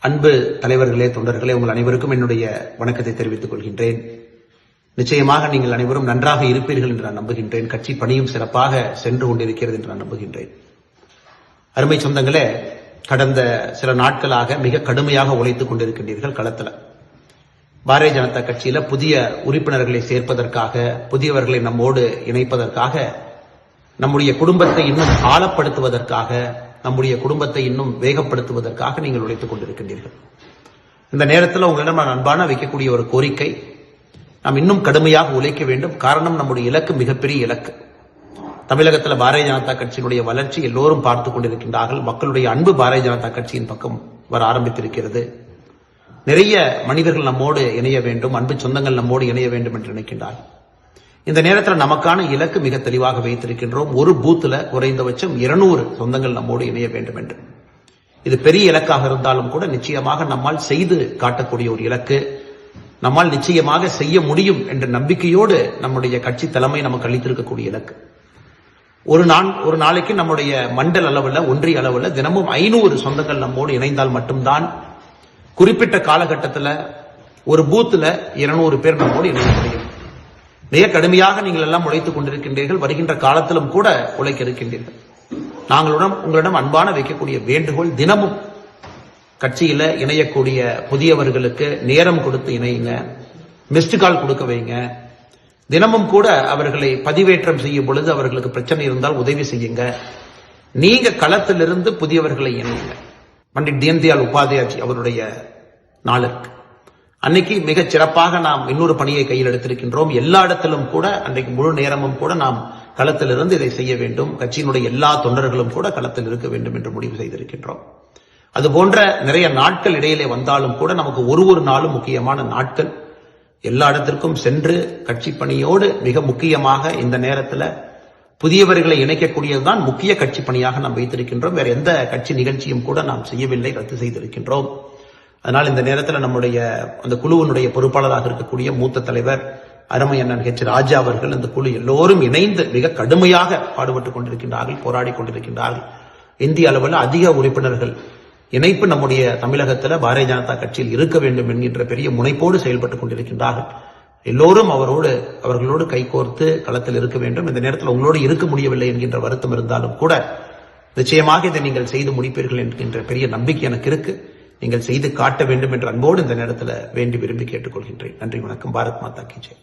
அன்பு தலைவர்களே, தொண்டர்களே, உங்கள் அனைவருக்கும் என்னுடைய வணக்கத்தை தெரிவித்துக் கொள்கின்றேன். நிச்சயமாக நீங்கள் அனைவரும் நன்றாக இருப்பீர்கள் என்று நான் நம்புகின்றேன். கட்சி பணியும் சிறப்பாக சென்று கொண்டிருக்கிறது என்று நான் நம்புகின்றேன். அருமை சொந்தங்களே, கடந்த சில நாட்களாக மிக கடுமையாக உழைத்துக் கொண்டிருக்கின்றீர்கள் களத்தில். பாரதிய ஜனதா கட்சியில புதிய உறுப்பினர்களை சேர்ப்பதற்காக, புதியவர்களை நம்மோடு இணைப்பதற்காக, நம்முடைய குடும்பத்தை இன்னும் ஆழப்படுத்துவதற்காக, நம்முடைய குடும்பத்தை இன்னும் வேகப்படுத்துவதற்காக நீங்கள் உழைத்துக் கொண்டிருக்கின்றீர்கள். இந்த நேரத்தில் உங்களிடம் நான் அன்பான வைக்கக்கூடிய ஒரு கோரிக்கை, நாம் இன்னும் கடுமையாக உழைக்க வேண்டும். காரணம், நம்முடைய இலக்கு மிகப்பெரிய இலக்கு. தமிழகத்தில் பாரதிய ஜனதா கட்சியினுடைய வளர்ச்சி எல்லோரும் பார்த்துக் கொண்டிருக்கின்றார்கள். மக்களுடைய அன்பு பாரதிய ஜனதா கட்சியின் பக்கம் வர ஆரம்பித்திருக்கிறது. நிறைய மனிதர்கள் நம்மோடு இணைய வேண்டும், அன்பு சொந்தங்கள் நம்மோடு இணைய வேண்டும் என்று நினைக்கின்றார்கள். இந்த நேரத்தில் நமக்கான இலக்கு மிக தெளிவாக வைத்திருக்கின்றோம். ஒரு பூத்துல குறைந்தபட்சம் 200 சொந்தங்கள் நம்மோடு இணைய வேண்டும் என்று. இது பெரிய இலக்காக இருந்தாலும் கூட நிச்சயமாக நம்மால் செய்து காட்டக்கூடிய ஒரு இலக்கு. நம்மால் நிச்சயமாக செய்ய முடியும் என்ற நம்பிக்கையோடு நம்முடைய கட்சி தலைமை நமக்கு அளித்திருக்கக்கூடிய இலக்கு. ஒரு நாளைக்கு நம்முடைய மண்டல அளவில், ஒன்றிய அளவில் தினமும் 500 சொந்தங்கள் நம்மோடு இணைந்தால் மட்டும்தான் குறிப்பிட்ட காலகட்டத்தில் ஒரு பூத்துல 200 பேர் நம்மோடு இணைய முடியும். மிக கடுமையாக நீங்கள் எல்லாம் உழைத்துக் கொண்டிருக்கின்றீர்கள். வருகின்ற காலத்திலும் கூட உழைக்க இருக்கின்றீர்கள். உங்களிடம் அன்பான வைக்கக்கூடிய வேண்டுகோள், தினமும் கட்சியில இணையக்கூடிய புதியவர்களுக்கு நேரம் கொடுத்து இணையுங்க, மிஸ்டு கால் கொடுக்க வைங்க. தினமும் கூட அவர்களை பதிவேற்றம் செய்யும் பொழுது அவர்களுக்கு பிரச்சனை இருந்தால் உதவி செய்யுங்க. நீங்க களத்திலிருந்து புதியவர்களை இணையுங்க. பண்டிட் தீன்தயாள் உபாத்யாய் அவருடைய நாளுக்கு அன்னைக்கு மிகச் சிறப்பாக நாம் இன்னொரு பணியை கையில் எடுத்திருக்கின்றோம். எல்லா இடத்திலும் கூட அன்றைக்கு முழு நேரமும் கூட நாம் களத்திலிருந்து இதை செய்ய வேண்டும். கட்சியினுடைய எல்லா தொண்டர்களும் கூட களத்தில் இருக்க வேண்டும் என்று முடிவு செய்திருக்கின்றோம். அது போன்ற நிறைய நாட்கள் இடையிலே வந்தாலும் கூட நமக்கு ஒரு நாளும் முக்கியமான நாட்கள். எல்லா இடத்திற்கும் சென்று கட்சி பணியோடு மிக முக்கியமாக இந்த நேரத்தில் புதியவர்களை இணைக்கக்கூடியதுதான் முக்கிய கட்சி பணியாக நாம் வைத்திருக்கின்றோம். வேற எந்த கட்சி நிகழ்ச்சியும் கூட நாம் செய்யவில்லை, ரத்து செய்திருக்கின்றோம். அதனால் இந்த நேரத்தில் நம்முடைய அந்த குழுவினுடைய பொறுப்பாளராக இருக்கக்கூடிய மூத்த தலைவர் அருமை அண்ணன் ஹெச் ராஜா அவர்கள், அந்த குழு எல்லோரும் இணைந்து மிக கடுமையாக பாடுபட்டுக் கொண்டிருக்கின்றார்கள், போராடி கொண்டிருக்கின்றார்கள். இந்திய அளவில் அதிக உறுப்பினர்கள் இணைப்பு நம்முடைய தமிழகத்தில் பாரதிய ஜனதா கட்சியில் இருக்க வேண்டும் என்கின்ற பெரிய முனைப்போடு செயல்பட்டுக் கொண்டிருக்கின்றார்கள். எல்லோரும் அவர்களோடு கைகோர்த்து களத்தில் இருக்க வேண்டும். இந்த நேரத்தில் உங்களோடு இருக்க முடியவில்லை என்கின்ற வருத்தம் இருந்தாலும் கூட நிச்சயமாக இதை நீங்கள் செய்து முடிப்பீர்கள் என்கின்ற பெரிய நம்பிக்கை எனக்கு இருக்கு. நீங்கள் செய்து காட்ட வேண்டும் என்ற அன்போடு இந்த நேரத்தில் வேண்டி விரும்பி கேட்டுக்கொள்கின்றேன். நன்றி, வணக்கம். பாரத் மாதா கி ஜெய்.